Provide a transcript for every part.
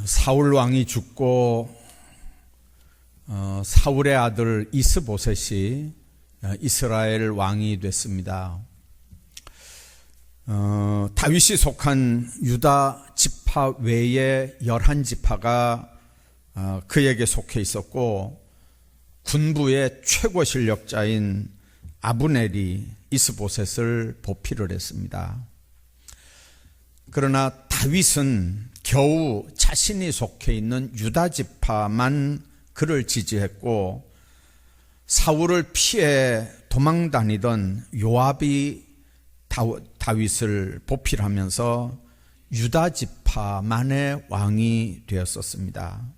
사울 왕이 죽고 사울의 아들 이스보셋이 이스라엘 왕이 됐습니다. 다윗이 속한 유다 지파 외에 11지파가 그에게 속해 있었고, 군부의 최고 실력자인 아브넬이 이스보셋을 보필을 했습니다. 그러나 다윗은 겨우 자신이 속해 있는 유다 지파만 그를 지지했고, 사울을 피해 도망 다니던 요압이 다윗을 보필하면서 유다 지파만의 왕이 되었었습니다.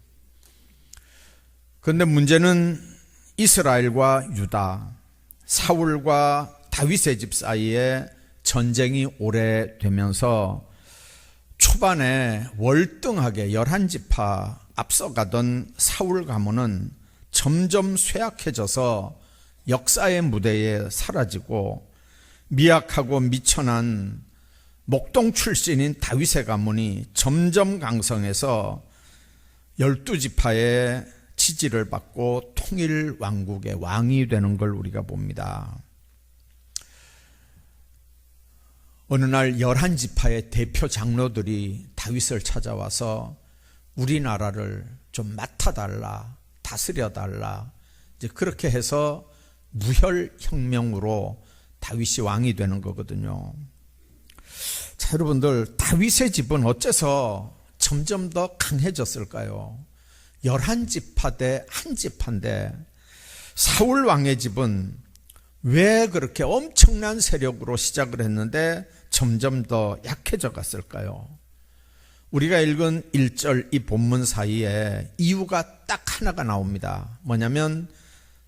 그런데 문제는 이스라엘과 유다, 사울과 다윗의 집 사이에 전쟁이 오래되면서 초반에 월등하게 11지파 앞서가던 사울 가문은 점점 쇠약해져서 역사의 무대에 사라지고, 미약하고 미천한 목동 출신인 다윗의 가문이 점점 강성해서 12지파의 지지를 받고 통일 왕국의 왕이 되는 걸 우리가 봅니다. 어느 날 11지파의 대표 장로들이 다윗을 찾아와서 우리나라를 좀 맡아달라, 다스려달라, 이제 그렇게 해서 무혈혁명으로 다윗이 왕이 되는 거거든요. 자, 여러분들, 다윗의 집은 어째서 점점 더 강해졌을까요? 11지파 대 1지파인데 사울 왕의 집은 왜 그렇게 엄청난 세력으로 시작을 했는데 점점 더 약해져 갔을까요? 우리가 읽은 1절 이 본문 사이에 이유가 딱 하나가 나옵니다. 뭐냐면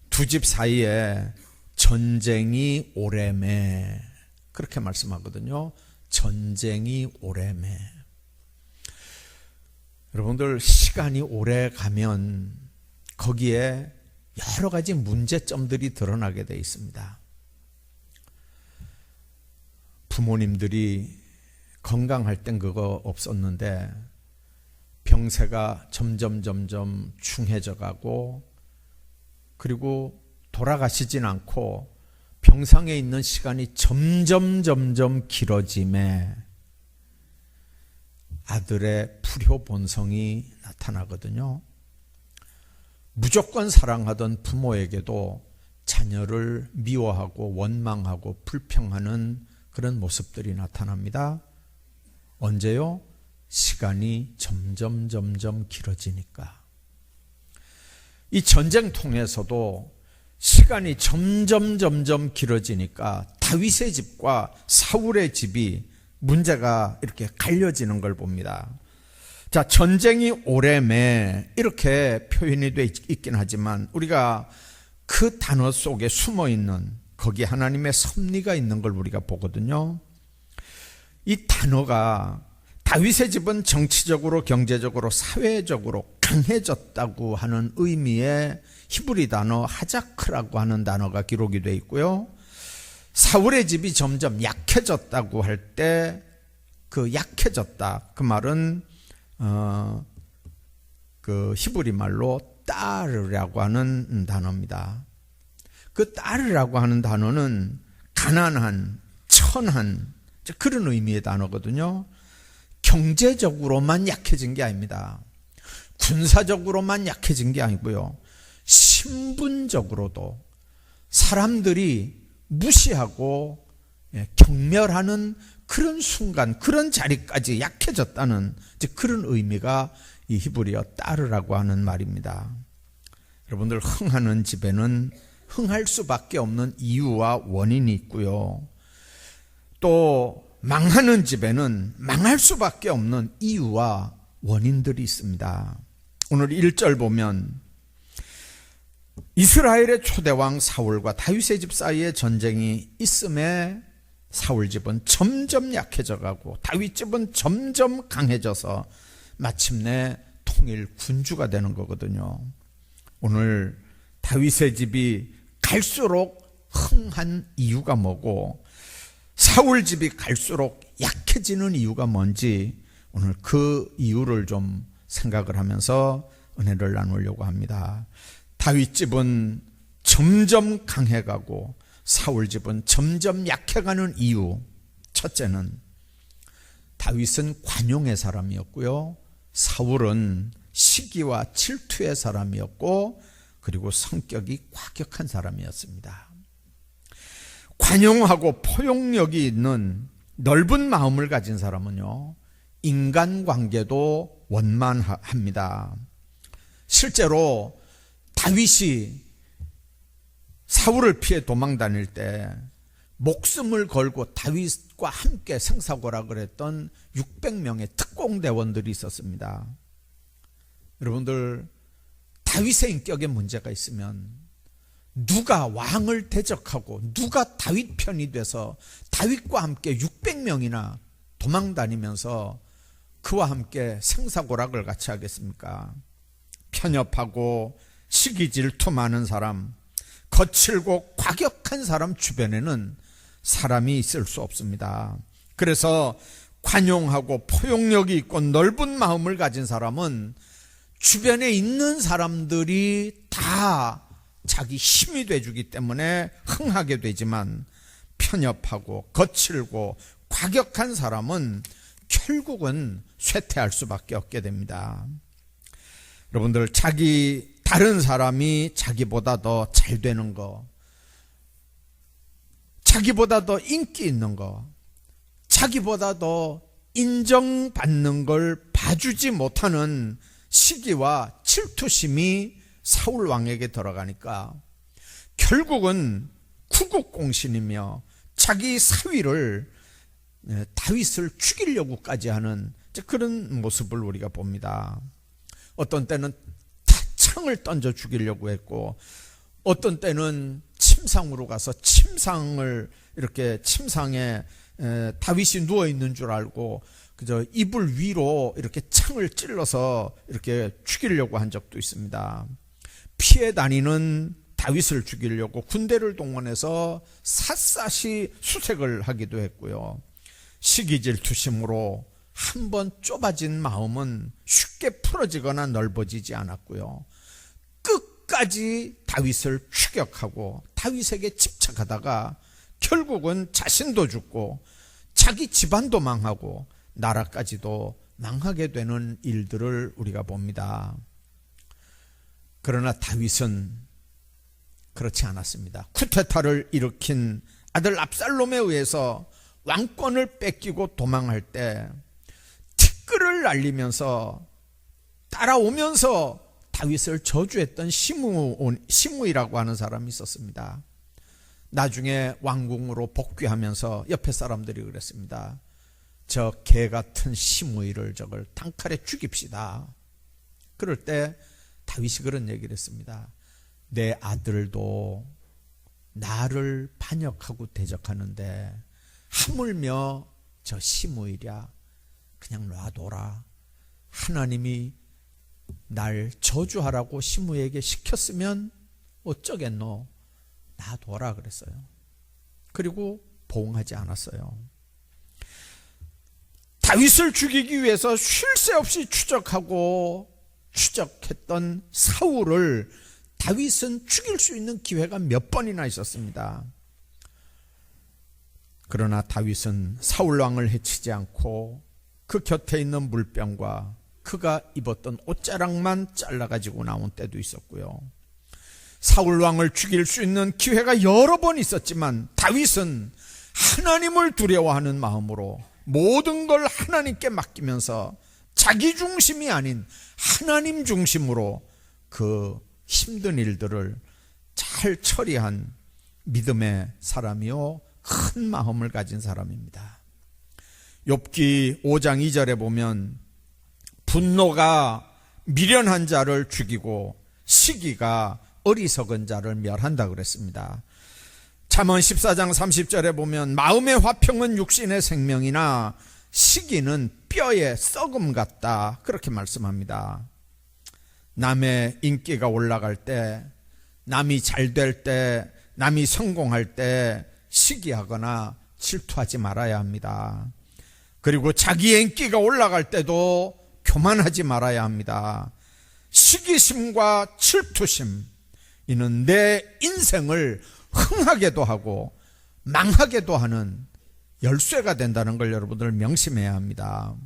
두 집 사이에 전쟁이 오래매, 그렇게 말씀하거든요. 전쟁이 오래매. 여러분들, 시간이 오래 가면 거기에 여러 가지 문제점들이 드러나게 되어 있습니다. 부모님들이 건강할 땐 그거 없었는데 병세가 점점 중해져 가고, 그리고 돌아가시진 않고 병상에 있는 시간이 점점 길어짐에 아들의 불효 본성이 나타나거든요. 무조건 사랑하던 부모에게도 자녀를 미워하고 원망하고 불평하는 그런 모습들이 나타납니다. 언제요? 시간이 점점 길어지니까. 이 전쟁통에서도 시간이 점점 길어지니까 다윗의 집과 사울의 집이 문제가 이렇게 갈려지는 걸 봅니다. 자, 전쟁이 오래매, 이렇게 표현이 되어 있긴 하지만 우리가 그 단어 속에 숨어 있는, 거기에 하나님의 섭리가 있는 걸 우리가 보거든요. 이 단어가 다윗의 집은 정치적으로, 경제적으로, 사회적으로 강해졌다고 하는 의미의 히브리 단어 하자크라고 하는 단어가 기록이 되어 있고요. 사울의 집이 점점 약해졌다고 할 때 그 약해졌다, 그 말은 그 히브리 말로 따르라고 하는 단어입니다. 그 따르라고 하는 단어는 가난한, 천한, 그런 의미의 단어거든요. 경제적으로만 약해진 게 아닙니다. 군사적으로만 약해진 게 아니고요, 신분적으로도 사람들이 무시하고 경멸하는 그런 순간, 그런 자리까지 약해졌다는 그런 의미가 이 히브리어 따르라고 하는 말입니다. 여러분들, 흥하는 집에는 흥할 수밖에 없는 이유와 원인이 있고요, 또 망하는 집에는 망할 수밖에 없는 이유와 원인들이 있습니다. 오늘 1절 보면 이스라엘의 초대왕 사울과 다윗의 집 사이에 전쟁이 있음에 사울 집은 점점 약해져 가고 다윗 집은 점점 강해져서 마침내 통일 군주가 되는 거거든요. 오늘 다윗의 집이 갈수록 흥한 이유가 뭐고 사울 집이 갈수록 약해지는 이유가 뭔지, 오늘 그 이유를 좀 생각을 하면서 은혜를 나누려고 합니다. 다윗 집은 점점 강해가고 사울 집은 점점 약해가는 이유, 첫째는 다윗은 관용의 사람이었고요, 사울은 시기와 질투의 사람이었고, 그리고 성격이 과격한 사람이었습니다. 관용하고 포용력이 있는 넓은 마음을 가진 사람은요, 인간관계도 원만합니다. 실제로 다윗이 사울을 피해 도망 다닐 때 목숨을 걸고 다윗과 함께 생사고락을 했던 600명의 특공대원들이 있었습니다. 여러분들, 다윗의 인격에 문제가 있으면 누가 왕을 대적하고 누가 다윗 편이 돼서 다윗과 함께 600명이나 도망 다니면서 그와 함께 생사고락을 같이 하겠습니까? 편협하고 시기질투 많은 사람, 거칠고 과격한 사람 주변에는 사람이 있을 수 없습니다. 그래서 관용하고 포용력이 있고 넓은 마음을 가진 사람은 주변에 있는 사람들이 다 자기 힘이 돼주기 때문에 흥하게 되지만, 편협하고 거칠고 과격한 사람은 결국은 쇠퇴할 수밖에 없게 됩니다. 여러분들, 다른 사람이 자기보다 더 잘 되는 거, 자기보다 더 인기 있는 거, 자기보다 더 인정받는 걸 봐주지 못하는 시기와 질투심이 사울 왕에게 들어가니까 결국은 구국공신이며 자기 사위를, 다윗을 죽이려고까지 하는 그런 모습을 우리가 봅니다. 어떤 때는 창을 던져 죽이려고 했고, 어떤 때는 침상으로 가서 침상에 다윗이 누워 있는 줄 알고 그저 이불 위로 이렇게 창을 찔러서 이렇게 죽이려고 한 적도 있습니다. 피해 다니는 다윗을 죽이려고 군대를 동원해서 샅샅이 수색을 하기도 했고요. 시기질투심으로 한번 좁아진 마음은 쉽게 풀어지거나 넓어지지 않았고요. 끝까지 다윗을 추격하고 다윗에게 집착하다가 결국은 자신도 죽고 자기 집안도 망하고 나라까지도 망하게 되는 일들을 우리가 봅니다. 그러나 다윗은 그렇지 않았습니다. 쿠데타를 일으킨 아들 압살롬에 의해서 왕권을 뺏기고 도망할 때 티끌을 날리면서 따라오면서 다윗을 저주했던 시므이라고 하는 사람이 있었습니다. 나중에 왕궁으로 복귀하면서 옆에 사람들이 그랬습니다. 저 개 같은 시므이를 저걸 단칼에 죽입시다. 그럴 때 다윗이 그런 얘기를 했습니다. 내 아들도 나를 반역하고 대적하는데 하물며 저 시므이랴, 그냥 놔둬라. 하나님이 날 저주하라고 시므이에게 시켰으면 어쩌겠노, 놔둬라 그랬어요. 그리고 보응하지 않았어요. 다윗을 죽이기 위해서 쉴 새 없이 추적했던 사울을 다윗은 죽일 수 있는 기회가 몇 번이나 있었습니다. 그러나 다윗은 사울 왕을 해치지 않고 그 곁에 있는 물병과 그가 입었던 옷자락만 잘라가지고 나온 때도 있었고요. 사울 왕을 죽일 수 있는 기회가 여러 번 있었지만 다윗은 하나님을 두려워하는 마음으로 모든 걸 하나님께 맡기면서 자기 중심이 아닌 하나님 중심으로 그 힘든 일들을 잘 처리한 믿음의 사람이요, 큰 마음을 가진 사람입니다. 욥기 5장 2절에 보면 분노가 미련한 자를 죽이고 시기가 어리석은 자를 멸한다 그랬습니다. 잠언 14장 30절에 보면 마음의 화평은 육신의 생명이나 시기는 뼈의 썩음 같다, 그렇게 말씀합니다. 남의 인기가 올라갈 때, 남이 잘 될 때, 남이 성공할 때 시기하거나 질투하지 말아야 합니다. 그리고 자기의 인기가 올라갈 때도 교만하지 말아야 합니다. 시기심과 질투심, 이는 내 인생을 흥하게도 하고 망하게도 하는 열쇠가 된다는 걸 여러분들 명심해야 합니다.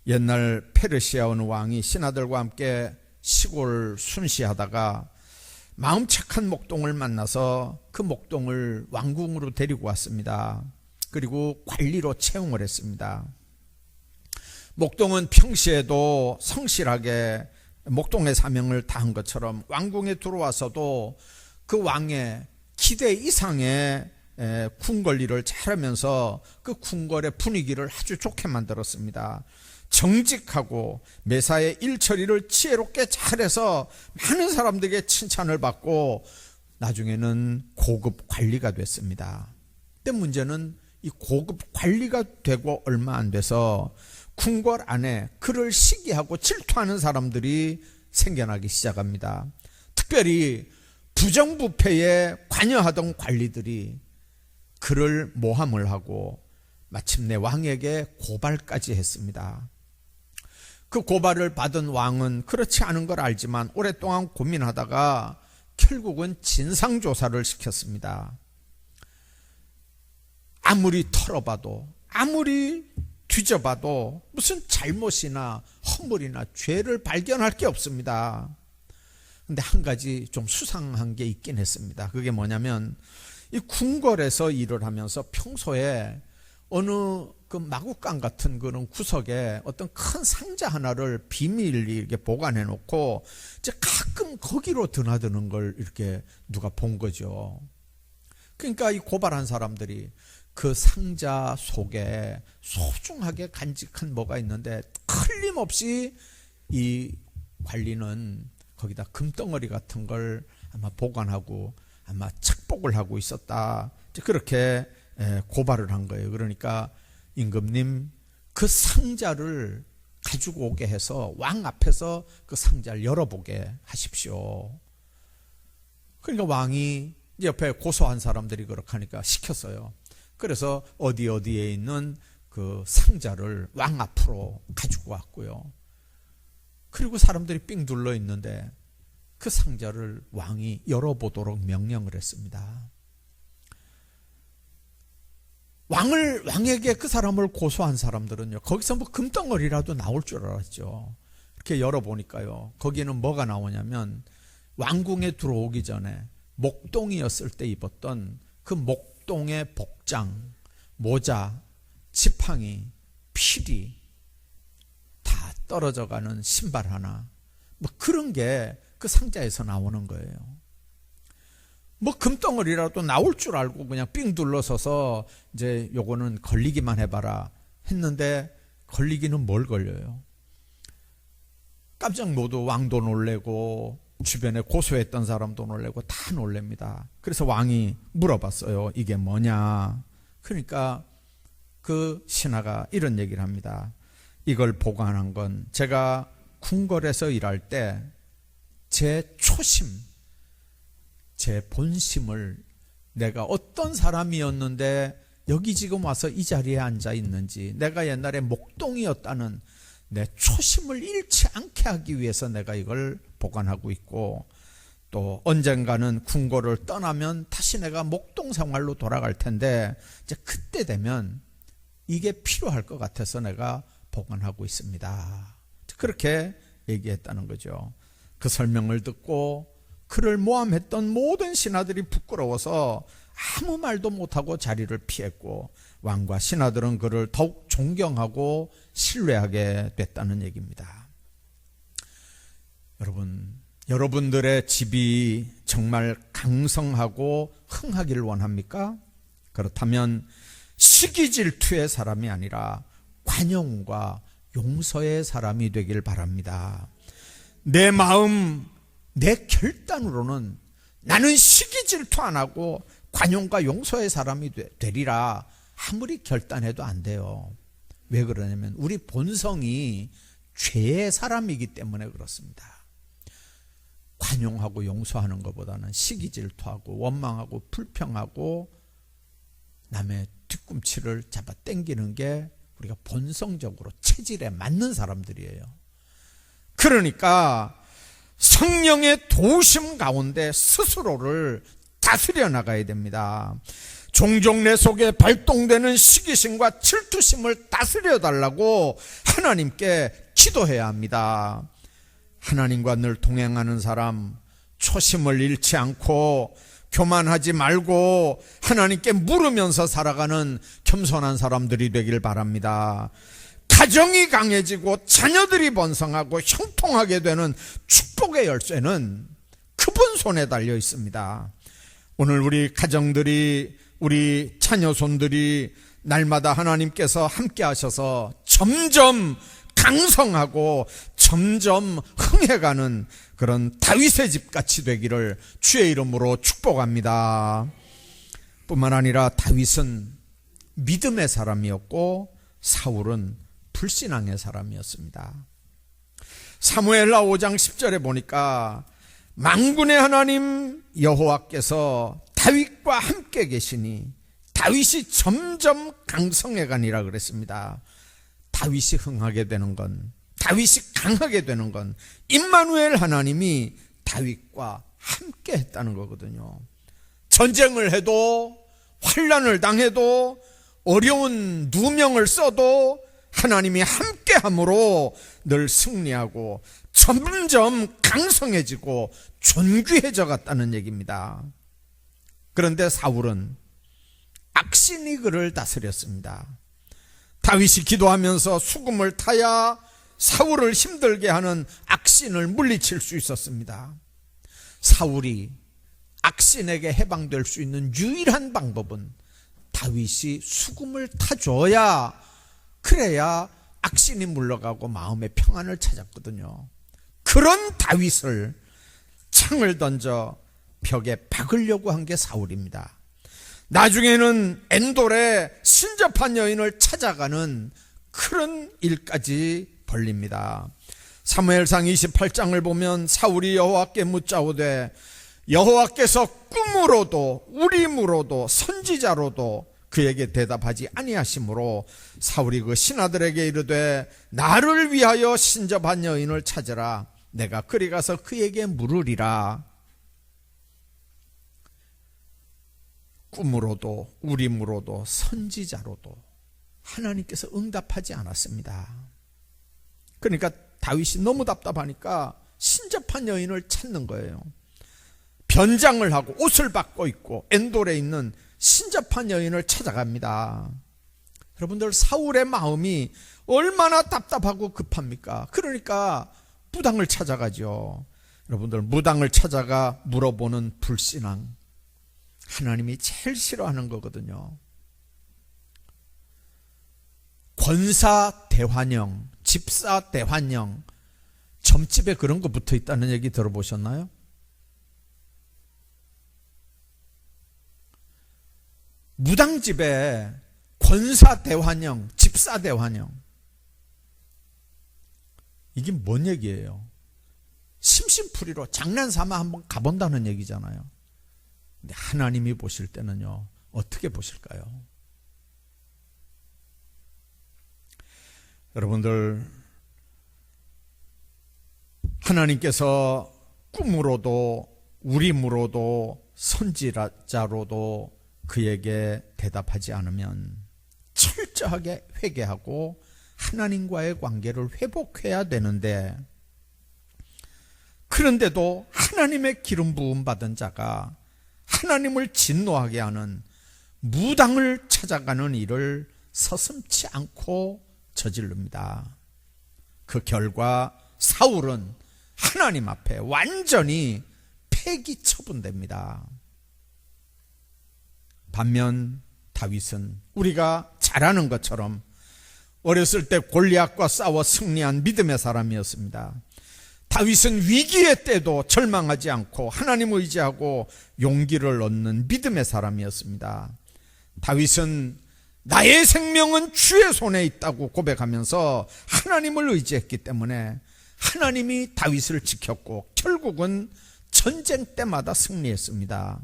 옛날 페르시아 어느 왕이 신하들과 함께 시골 순시하다가 마음 착한 목동을 만나서 그 목동을 왕궁으로 데리고 왔습니다. 그리고 관리로 채용을 했습니다. 목동은 평시에도 성실하게 목동의 사명을 다한 것처럼 왕궁에 들어와서도 그 왕의 기대 이상의 궁궐일을 잘하면서 그 궁궐의 분위기를 아주 좋게 만들었습니다. 정직하고 매사의 일처리를 지혜롭게 잘해서 많은 사람들에게 칭찬을 받고 나중에는 고급 관리가 됐습니다. 근데 문제는 이 고급 관리가 되고 얼마 안 돼서 궁궐 안에 그를 시기하고 질투하는 사람들이 생겨나기 시작합니다. 특별히 부정부패에 관여하던 관리들이 그를 모함을 하고 마침내 왕에게 고발까지 했습니다. 그 고발을 받은 왕은 그렇지 않은 걸 알지만 오랫동안 고민하다가 결국은 진상조사를 시켰습니다. 아무리 털어봐도, 아무리 뒤져봐도 무슨 잘못이나 허물이나 죄를 발견할 게 없습니다. 근데 한 가지 좀 수상한 게 있긴 했습니다. 그게 뭐냐면 이 궁궐에서 일을 하면서 평소에 어느 그 마구간 같은 그런 구석에 어떤 큰 상자 하나를 비밀리 이렇게 보관해 놓고 이제 가끔 거기로 드나드는 걸 이렇게 누가 본 거죠. 그러니까 이 고발한 사람들이 그 상자 속에 소중하게 간직한 뭐가 있는데 틀림없이 이 관리는 거기다 금덩어리 같은 걸 아마 보관하고 아마 착복을 하고 있었다. 그렇게 고발을 한 거예요. 그러니까 임금님, 그 상자를 가지고 오게 해서 왕 앞에서 그 상자를 열어보게 하십시오. 그러니까 왕이 옆에 고소한 사람들이 그렇게 하니까 시켰어요. 그래서 어디에 있는 그 상자를 왕 앞으로 가지고 왔고요. 그리고 사람들이 삥 둘러 있는데 그 상자를 왕이 열어보도록 명령을 했습니다. 왕에게 그 사람을 고소한 사람들은요, 거기서 뭐 금덩어리라도 나올 줄 알았죠. 이렇게 열어보니까요, 거기는 뭐가 나오냐면 왕궁에 들어오기 전에 목동이었을 때 입었던 그 목동의 복장, 모자, 지팡이, 피리 다 떨어져가는 신발 하나, 뭐 그런 게 그 상자에서 나오는 거예요. 뭐 금덩어리라도 나올 줄 알고 그냥 삥 둘러서서 이제 요거는 걸리기만 해봐라 했는데 걸리기는 뭘 걸려요? 깜짝 모두 왕도 놀래고 주변에 고소했던 사람도 놀래고 다 놀랍니다. 그래서 왕이 물어봤어요. 이게 뭐냐? 그러니까 그 신하가 이런 얘기를 합니다. 이걸 보관한 건 제가 궁궐에서 일할 때 제 초심, 제 본심을, 내가 어떤 사람이었는데 여기 지금 와서 이 자리에 앉아 있는지, 내가 옛날에 목동이었다는 내 초심을 잃지 않게 하기 위해서 내가 이걸 보관하고 있고, 또 언젠가는 궁궐을 떠나면 다시 내가 목동 생활로 돌아갈 텐데 이제 그때 되면 이게 필요할 것 같아서 내가 보관하고 있습니다. 그렇게 얘기했다는 거죠. 그 설명을 듣고 그를 모함했던 모든 신하들이 부끄러워서 아무 말도 못하고 자리를 피했고, 왕과 신하들은 그를 더욱 존경하고 신뢰하게 됐다는 얘기입니다. 여러분들의 집이 정말 강성하고 흥하기를 원합니까? 그렇다면 시기질투의 사람이 아니라 관용과 용서의 사람이 되길 바랍니다. 내 마음, 내 결단으로는 나는 시기질투 안 하고 관용과 용서의 사람이 되리라 아무리 결단해도 안 돼요. 왜 그러냐면 우리 본성이 죄의 사람이기 때문에 그렇습니다. 관용하고 용서하는 것보다는 시기질투하고 원망하고 불평하고 남의 뒤꿈치를 잡아 당기는 게 우리가 본성적으로 체질에 맞는 사람들이에요. 그러니까 성령의 도우심 가운데 스스로를 다스려 나가야 됩니다. 종종 내 속에 발동되는 시기심과 질투심을 다스려 달라고 하나님께 기도해야 합니다. 하나님과 늘 동행하는 사람, 초심을 잃지 않고 교만하지 말고 하나님께 물으면서 살아가는 겸손한 사람들이 되길 바랍니다. 가정이 강해지고 자녀들이 번성하고 형통하게 되는 축복의 열쇠는 그분 손에 달려 있습니다. 오늘 우리 가정들이, 우리 자녀손들이 날마다 하나님께서 함께 하셔서 점점 강성하고 점점 흥해가는 그런 다윗의 집같이 되기를 주의 이름으로 축복합니다. 뿐만 아니라 다윗은 믿음의 사람이었고 사울은 불신앙의 사람이었습니다. 사무엘하 5장 10절에 보니까 만군의 하나님 여호와께서 다윗과 함께 계시니 다윗이 점점 강성해가니라 그랬습니다. 다윗이 흥하게 되는 건, 다윗이 강하게 되는 건 임마누엘 하나님이 다윗과 함께 했다는 거거든요. 전쟁을 해도, 환난을 당해도, 어려운 누명을 써도 하나님이 함께 함으로 늘 승리하고 점점 강성해지고 존귀해져 갔다는 얘기입니다. 그런데 사울은 악신이 그를 다스렸습니다. 다윗이 기도하면서 수금을 타야 사울을 힘들게 하는 악신을 물리칠 수 있었습니다. 사울이 악신에게 해방될 수 있는 유일한 방법은 다윗이 수금을 타줘야, 그래야 악신이 물러가고 마음의 평안을 찾았거든요. 그런 다윗을 창을 던져 벽에 박으려고 한 게 사울입니다. 나중에는 엔돌에 신접한 여인을 찾아가는 그런 일까지 벌립니다. 사무엘상 28장을 보면 사울이 여호와께 묻자오되 여호와께서 꿈으로도 우림으로도 선지자로도 그에게 대답하지 아니하시므로 사울이 그 신하들에게 이르되 나를 위하여 신접한 여인을 찾으라. 내가 그리 가서 그에게 물으리라. 꿈으로도 우림으로도 선지자로도 하나님께서 응답하지 않았습니다. 그러니까 다윗이 너무 답답하니까 신접한 여인을 찾는 거예요. 변장을 하고 옷을 바꿔 입고 엔돌에 있는 신접한 여인을 찾아갑니다. 여러분들, 사울의 마음이 얼마나 답답하고 급합니까? 그러니까 무당을 찾아가죠. 여러분들, 무당을 찾아가 물어보는 불신앙, 하나님이 제일 싫어하는 거거든요. 권사 대환영, 집사 대환영, 점집에 그런 거 붙어 있다는 얘기 들어보셨나요? 무당집에 권사 대환영, 집사 대환영, 이게 뭔 얘기예요? 심심풀이로 장난삼아 한번 가본다는 얘기잖아요. 근데 하나님이 보실 때는요, 어떻게 보실까요? 여러분들, 하나님께서 꿈으로도 우림으로도 선지자로도 그에게 대답하지 않으면 철저하게 회개하고 하나님과의 관계를 회복해야 되는데, 그런데도 하나님의 기름 부음 받은 자가 하나님을 진노하게 하는 무당을 찾아가는 일을 서슴지 않고 저지릅니다. 그 결과 사울은 하나님 앞에 완전히 폐기 처분됩니다. 반면 다윗은 우리가 잘 아는 것처럼 어렸을 때 골리앗과 싸워 승리한 믿음의 사람이었습니다. 다윗은 위기의 때도 절망하지 않고 하나님 의지하고 용기를 얻는 믿음의 사람이었습니다. 다윗은 나의 생명은 주의 손에 있다고 고백하면서 하나님을 의지했기 때문에 하나님이 다윗을 지켰고 결국은 전쟁 때마다 승리했습니다.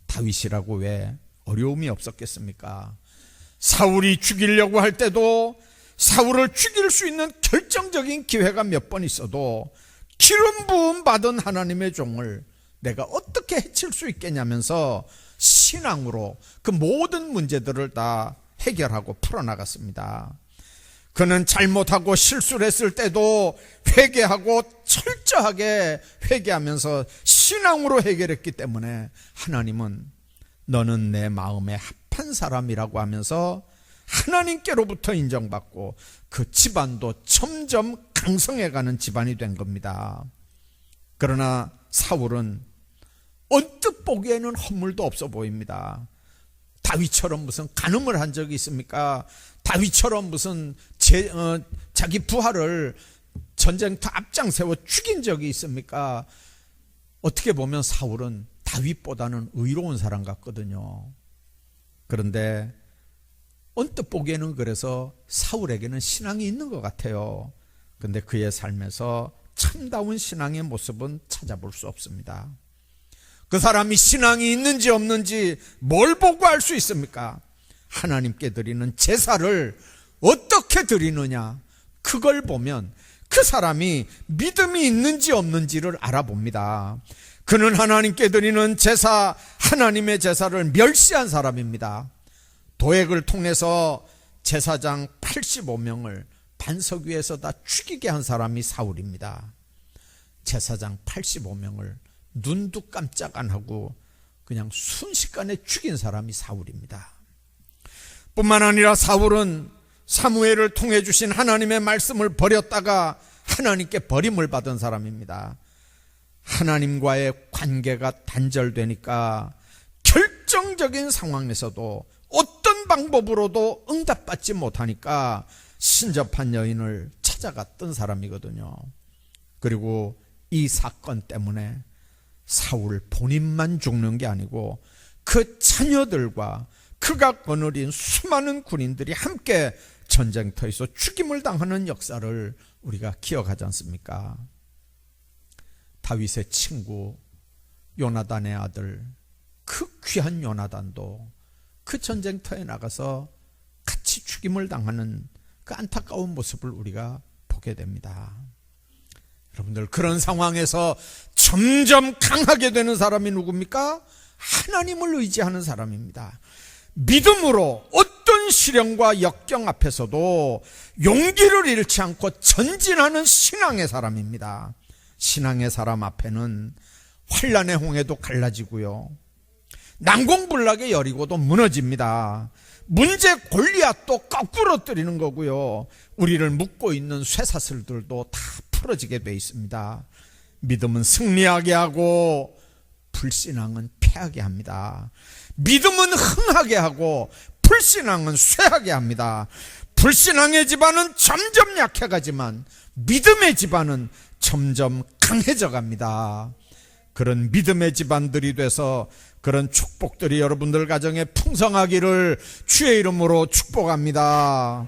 다윗이라고 왜 어려움이 없었겠습니까? 사울이 죽이려고 할 때도 사울을 죽일 수 있는 결정적인 기회가 몇 번 있어도 기름 부음 받은 하나님의 종을 내가 어떻게 해칠 수 있겠냐면서 신앙으로 그 모든 문제들을 다 해결하고 풀어나갔습니다. 그는 잘못하고 실수를 했을 때도 회개하고 철저하게 회개하면서 신앙으로 해결했기 때문에 하나님은 너는 내 마음에 합한 사람이라고 하면서 하나님께로부터 인정받고 그 집안도 점점 강성해가는 집안이 된 겁니다. 그러나 사울은 언뜻 보기에는 허물도 없어 보입니다. 다윗처럼 무슨 간음을 한 적이 있습니까? 다윗처럼 무슨 자기 부하를 전쟁터 앞장세워 죽인 적이 있습니까? 어떻게 보면 사울은 다윗보다는 의로운 사람 같거든요. 그런데 언뜻 보기에는 그래서 사울에게는 신앙이 있는 것 같아요. 그런데 그의 삶에서 참다운 신앙의 모습은 찾아볼 수 없습니다. 그 사람이 신앙이 있는지 없는지 뭘 보고 알 수 있습니까? 하나님께 드리는 제사를 어떻게 드리느냐, 그걸 보면 그 사람이 믿음이 있는지 없는지를 알아봅니다. 그는 하나님께 드리는 제사, 하나님의 제사를 멸시한 사람입니다. 도액을 통해서 제사장 85명을 반석 위에서 다 죽이게 한 사람이 사울입니다. 제사장 85명을 눈도 깜짝 안 하고 그냥 순식간에 죽인 사람이 사울입니다. 뿐만 아니라 사울은 사무엘을 통해 주신 하나님의 말씀을 버렸다가 하나님께 버림을 받은 사람입니다. 하나님과의 관계가 단절되니까 결정적인 상황에서도 어떤 방법으로도 응답받지 못하니까 신접한 여인을 찾아갔던 사람이거든요. 그리고 이 사건 때문에 사울 본인만 죽는 게 아니고 그 자녀들과 그가 거느린 수많은 군인들이 함께 전쟁터에서 죽임을 당하는 역사를 우리가 기억하지 않습니까? 다윗의 친구 요나단의 아들 그 귀한 요나단도 그 전쟁터에 나가서 같이 죽임을 당하는 그 안타까운 모습을 우리가 보게 됩니다. 여러분들, 그런 상황에서 점점 강하게 되는 사람이 누굽니까? 하나님을 의지하는 사람입니다. 믿음으로 어떤 시련과 역경 앞에서도 용기를 잃지 않고 전진하는 신앙의 사람입니다. 신앙의 사람 앞에는 환난의 홍해도 갈라지고요, 난공불락의 여리고도 무너집니다. 문제 골리앗도 거꾸로 뜨리는 거고요, 우리를 묶고 있는 쇠사슬들도 다 풀어지게 돼 있습니다. 믿음은 승리하게 하고 불신앙은 패하게 합니다. 믿음은 흥하게 하고 불신앙은 쇠하게 합니다. 불신앙의 집안은 점점 약해가지만 믿음의 집안은 점점 강해져 갑니다. 그런 믿음의 집안들이 돼서 그런 축복들이 여러분들 가정에 풍성하기를 주의 이름으로 축복합니다.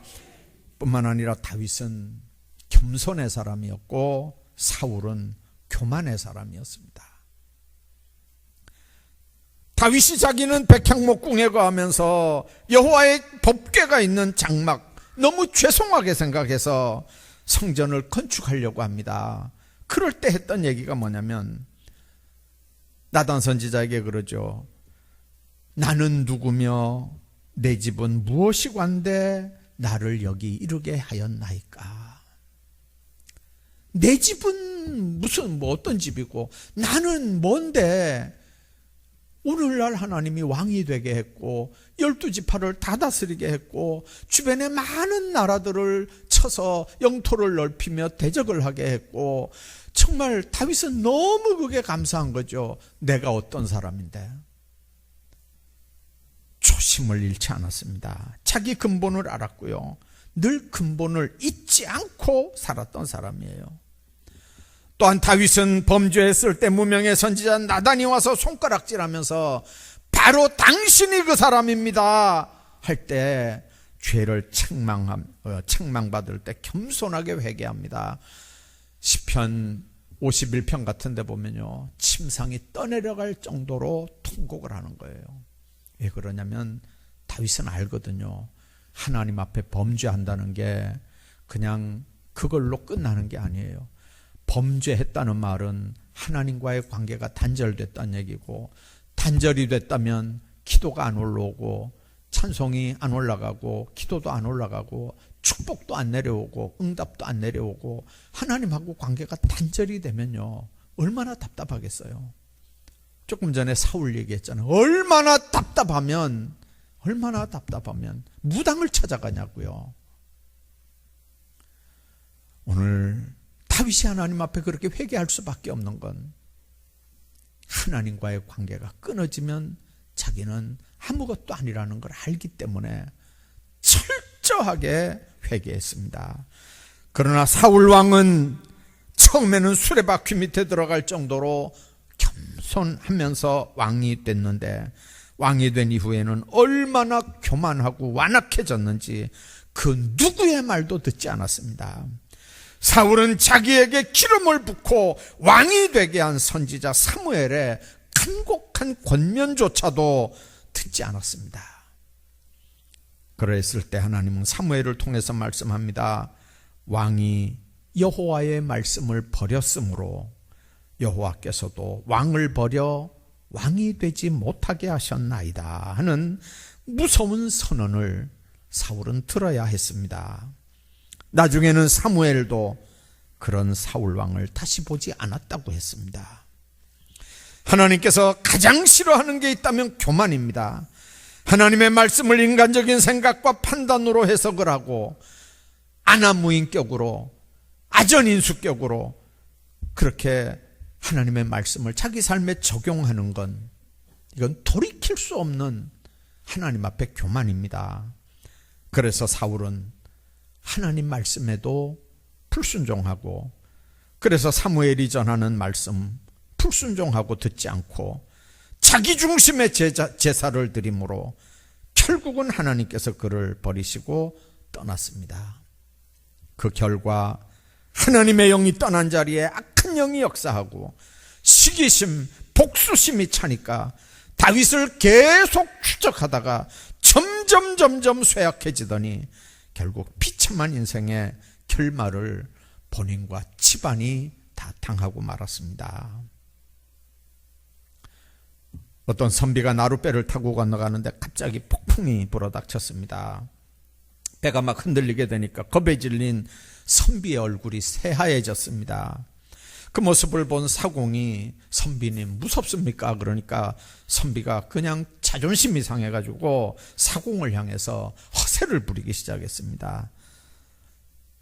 뿐만 아니라 다윗은 겸손의 사람이었고 사울은 교만의 사람이었습니다. 다윗이 자기는 백향목궁에 거하면서 여호와의 법궤가 있는 장막 너무 죄송하게 생각해서 성전을 건축하려고 합니다. 그럴 때 했던 얘기가 뭐냐면 나단 선지자에게 그러죠. 나는 누구며 내 집은 무엇이 관데 나를 여기 이르게 하였나이까. 내 집은 무슨 어떤 집이고 나는 뭔데 오늘날 하나님이 왕이 되게 했고 12지파를 다 다스리게 했고 주변에 많은 나라들을 쳐서 영토를 넓히며 대적을 하게 했고 정말 다윗은 너무 그게 감사한 거죠. 내가 어떤 사람인데. 초심을 잃지 않았습니다. 자기 근본을 알았고요, 늘 근본을 잊지 않고 살았던 사람이에요. 또한 다윗은 범죄했을 때 무명의 선지자 나단이 와서 손가락질하면서 바로 당신이 그 사람입니다 할 때 죄를 책망받을 때 겸손하게 회개합니다. 시편 51편 같은 데 보면요, 침상이 떠내려갈 정도로 통곡을 하는 거예요. 왜 그러냐면 다윗은 알거든요. 하나님 앞에 범죄한다는 게 그냥 그걸로 끝나는 게 아니에요. 범죄했다는 말은 하나님과의 관계가 단절됐다는 얘기고, 단절이 됐다면 기도가 안 올라오고 찬송이 안 올라가고 기도도 안 올라가고 축복도 안 내려오고 응답도 안 내려오고 하나님하고 관계가 단절이 되면요, 얼마나 답답하겠어요. 조금 전에 사울 얘기했잖아요. 얼마나 답답하면 무당을 찾아가냐고요. 오늘 다윗이 하나님 앞에 그렇게 회개할 수밖에 없는 건, 하나님과의 관계가 끊어지면 자기는 아무것도 아니라는 걸 알기 때문에 철저하게 회개했습니다. 그러나 사울 왕은 처음에는 수레바퀴 밑에 들어갈 정도로 겸손하면서 왕이 됐는데, 왕이 된 이후에는 얼마나 교만하고 완악해졌는지 그 누구의 말도 듣지 않았습니다. 사울은 자기에게 기름을 붓고 왕이 되게 한 선지자 사무엘의 간곡한 권면조차도 듣지 않았습니다. 그랬을 때 하나님은 사무엘을 통해서 말씀합니다. 왕이 여호와의 말씀을 버렸으므로 여호와께서도 왕을 버려 왕이 되지 못하게 하셨나이다 하는 무서운 선언을 사울은 들어야 했습니다. 나중에는 사무엘도 그런 사울 왕을 다시 보지 않았다고 했습니다. 하나님께서 가장 싫어하는 게 있다면 교만입니다. 하나님의 말씀을 인간적인 생각과 판단으로 해석을 하고 아나무인격으로, 아전인수격으로 그렇게 하나님의 말씀을 자기 삶에 적용하는 건, 이건 돌이킬 수 없는 하나님 앞에 교만입니다. 그래서 사울은 하나님 말씀에도 불순종하고, 그래서 사무엘이 전하는 말씀 불순종하고 듣지 않고 자기 중심의 제사를 드림으로 결국은 하나님께서 그를 버리시고 떠났습니다. 그 결과 하나님의 영이 떠난 자리에 악한 영이 역사하고 시기심, 복수심이 차니까 다윗을 계속 추적하다가 점점 쇠약해지더니 결국 비참한 인생의 결말을 본인과 집안이 다 당하고 말았습니다. 어떤 선비가 나룻배를 타고 건너가는데 갑자기 폭풍이 불어닥쳤습니다. 배가 막 흔들리게 되니까 겁에 질린 선비의 얼굴이 새하얘졌습니다. 그 모습을 본 사공이 선비님 무섭습니까? 그러니까 선비가 그냥 자존심이 상해가지고 사공을 향해서 허세를 부리기 시작했습니다.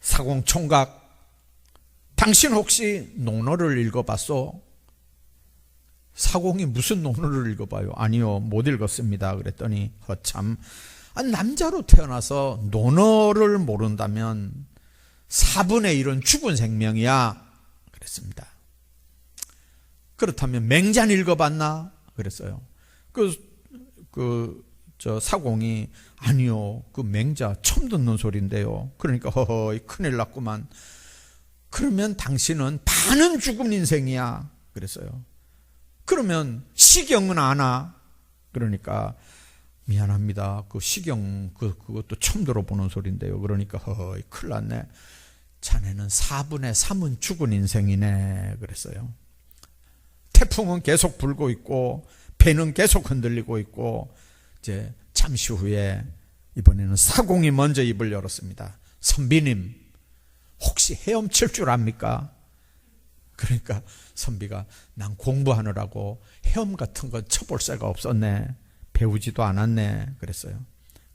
사공 총각, 당신 혹시 논어를 읽어봤소? 사공이 무슨 논어를 읽어봐요? 아니요, 못 읽었습니다. 그랬더니 허참, 남자로 태어나서 논어를 모른다면 4분의 1은 죽은 생명이야. 그랬습니다. 그렇다면 맹잔 읽어봤나? 그랬어요. 사공이 아니요, 그 맹자 처음 듣는 소리인데요. 그러니까 허허, 큰일 났구만. 그러면 당신은 반은 죽은 인생이야. 그랬어요. 그러면 시경은 아나? 그러니까 미안합니다. 그 시경 그것도 처음 들어보는 소리인데요. 그러니까 허허, 큰일 났네. 자네는 4분의 3은 죽은 인생이네. 그랬어요. 태풍은 계속 불고 있고 배는 계속 흔들리고 있고, 이제 잠시 후에 이번에는 사공이 먼저 입을 열었습니다. 선비님, 혹시 헤엄칠 줄 압니까? 그러니까 선비가 난 공부하느라고 헤엄 같은 건 쳐볼 새가 없었네. 배우지도 않았네. 그랬어요.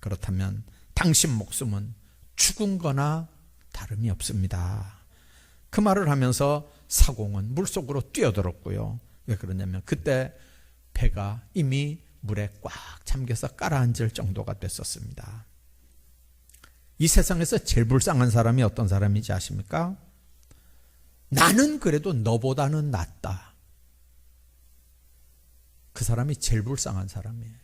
그렇다면 당신 목숨은 죽은 거나 다름이 없습니다. 그 말을 하면서 사공은 물속으로 뛰어들었고요. 왜 그러냐면 그때 배가 이미 물에 꽉 잠겨서 가라앉을 정도가 됐었습니다. 이 세상에서 제일 불쌍한 사람이 어떤 사람인지 아십니까? 나는 그래도 너보다는 낫다. 그 사람이 제일 불쌍한 사람이에요.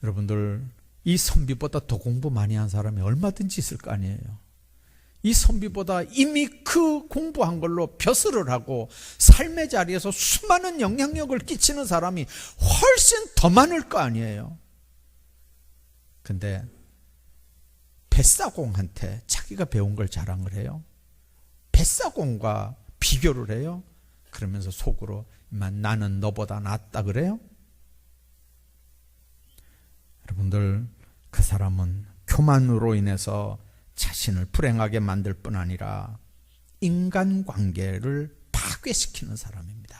여러분들, 이 선비보다 더 공부 많이 한 사람이 얼마든지 있을 거 아니에요. 이 선비보다 이미 그 공부한 걸로 벼슬을 하고 삶의 자리에서 수많은 영향력을 끼치는 사람이 훨씬 더 많을 거 아니에요. 근데 뱃사공한테 자기가 배운 걸 자랑을 해요. 뱃사공과 비교를 해요. 그러면서 속으로 나는 너보다 낫다 그래요. 여러분들, 그 사람은 교만으로 인해서 자신을 불행하게 만들 뿐 아니라 인간관계를 파괴시키는 사람입니다.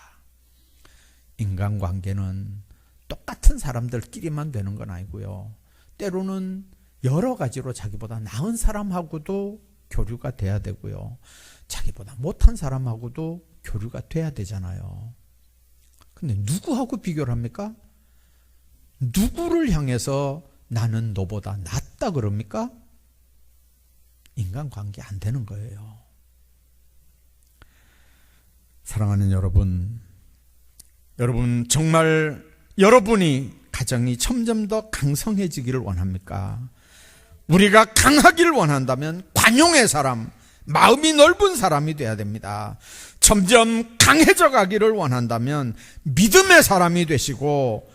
인간관계는 똑같은 사람들끼리만 되는 건 아니고요. 때로는 여러 가지로 자기보다 나은 사람하고도 교류가 돼야 되고요. 자기보다 못한 사람하고도 교류가 돼야 되잖아요. 근데 누구하고 비교를 합니까? 누구를 향해서 나는 너보다 낫다 그럽니까? 인간관계 안 되는 거예요. 사랑하는 여러분, 정말 여러분이 가정이 점점 더 강성해지기를 원합니까? 우리가 강하기를 원한다면 관용의 사람, 마음이 넓은 사람이 돼야 됩니다. 점점 강해져 가기를 원한다면 믿음의 사람이 되시고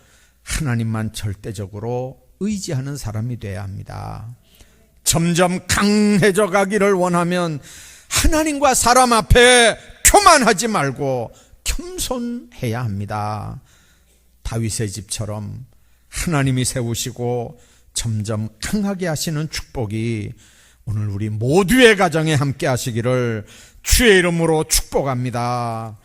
하나님만 절대적으로 의지하는 사람이 돼야 합니다. 점점 강해져 가기를 원하면 하나님과 사람 앞에 교만하지 말고 겸손해야 합니다. 다윗의 집처럼 하나님이 세우시고 점점 강하게 하시는 축복이 오늘 우리 모두의 가정에 함께 하시기를 주의 이름으로 축복합니다.